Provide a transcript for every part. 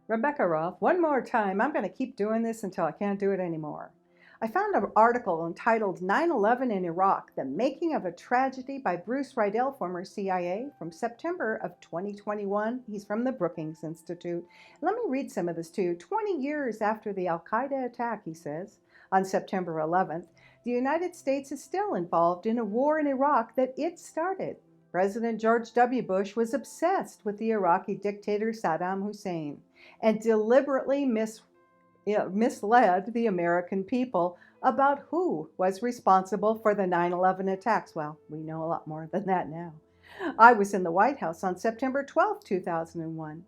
Rebekah Roth, one more time. I'm going to keep doing this until I can't do it anymore. I found an article entitled 9/11 in Iraq, The Making of a Tragedy by Bruce Riedel, former CIA, from September of 2021. He's from the Brookings Institute. Let me read some of this to you. 20 years after the Al-Qaeda attack, he says, on September 11th, the United States is still involved in a war in Iraq that it started. President George W. Bush was obsessed with the Iraqi dictator Saddam Hussein and deliberately misled the American people about who was responsible for the 9/11 attacks. Well, we know a lot more than that now. I was in the White House on September 12, 2001,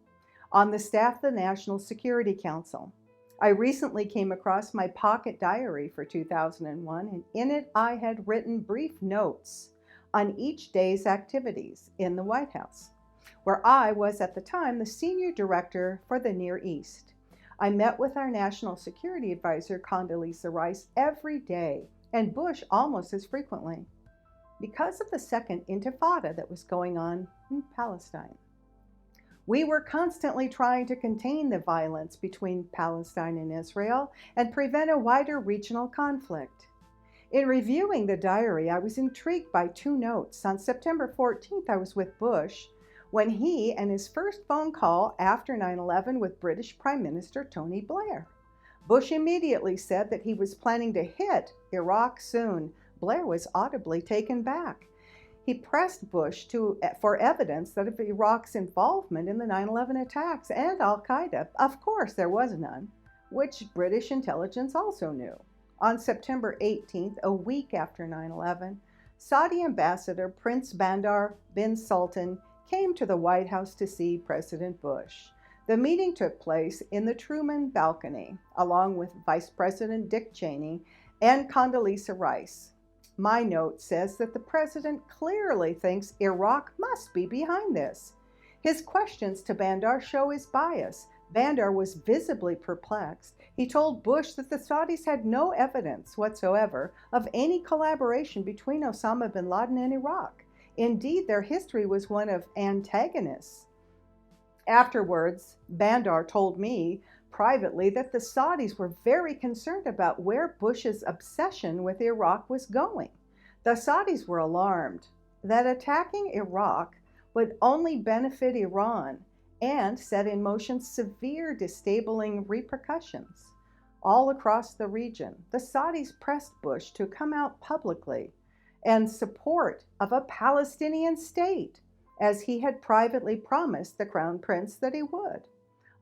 on the staff of the National Security Council. I recently came across my pocket diary for 2001, and in it I had written brief notes on each day's activities in the White House, where I was at the time the senior director for the Near East. I met with our national security advisor, Condoleezza Rice, every day, and Bush almost as frequently, because of the second intifada that was going on in Palestine. We were constantly trying to contain the violence between Palestine and Israel and prevent a wider regional conflict. In reviewing the diary, I was intrigued by two notes. On September 14th, I was with Bush when he and his first phone call after 9/11 with British Prime Minister Tony Blair. Bush immediately said that he was planning to hit Iraq soon. Blair was audibly taken back. He pressed Bush for evidence that of Iraq's involvement in the 9/11 attacks and Al-Qaeda. Of course, there was none, which British intelligence also knew. On September 18th, a week after 9/11, Saudi Ambassador Prince Bandar bin Sultan came to the White House to see President Bush. The meeting took place in the Truman balcony, along with Vice President Dick Cheney and Condoleezza Rice. My note says that the president clearly thinks Iraq must be behind this. His questions to Bandar show his bias. Bandar was visibly perplexed. He told Bush that the Saudis had no evidence whatsoever of any collaboration between Osama bin Laden and Iraq. Indeed, their history was one of antagonists. Afterwards, Bandar told me privately that the Saudis were very concerned about where Bush's obsession with Iraq was going. The Saudis were alarmed that attacking Iraq would only benefit Iran and set in motion severe destabilizing repercussions all across the region. The Saudis pressed Bush to come out publicly in support of a Palestinian state, as he had privately promised the Crown Prince that he would.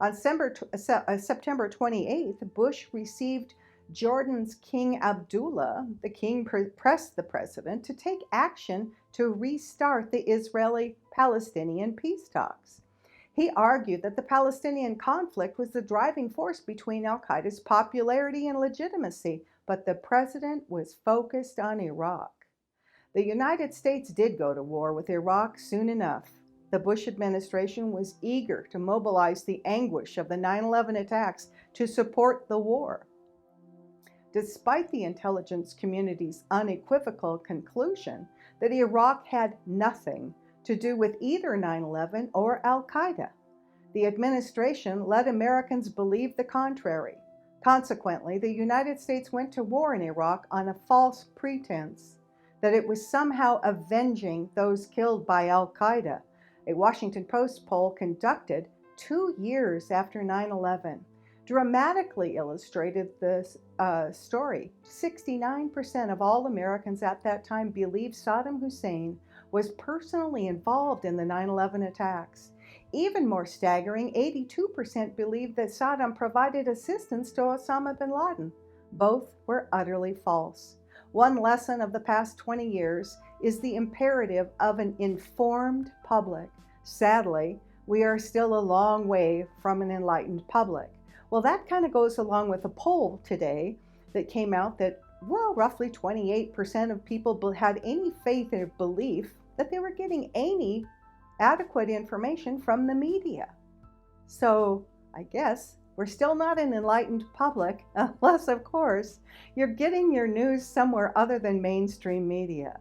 On September 28th, Bush received Jordan's King Abdullah. The king pressed the president to take action to restart the Israeli-Palestinian peace talks. He argued that the Palestinian conflict was the driving force between al-Qaeda's popularity and legitimacy, but the president was focused on Iraq. The United States did go to war with Iraq soon enough. The Bush administration was eager to mobilize the anguish of the 9/11 attacks to support the war. Despite the intelligence community's unequivocal conclusion that Iraq had nothing to do with either 9/11 or Al-Qaeda, the administration let Americans believe the contrary. Consequently, the United States went to war in Iraq on a false pretense that it was somehow avenging those killed by Al-Qaeda. A Washington Post poll conducted 2 years after 9/11 dramatically illustrated this story. 69% of all Americans at that time believed Saddam Hussein was personally involved in the 9/11 attacks. Even more staggering, 82% believed that Saddam provided assistance to Osama bin Laden. Both were utterly false. One lesson of the past 20 years is the imperative of an informed public. Sadly, we are still a long way from an enlightened public. Well, that kind of goes along with a poll today that came out that, well, roughly 28% of people had any faith or belief that they were getting any adequate information from the media. So I guess we're still not an enlightened public, unless, of course, you're getting your news somewhere other than mainstream media.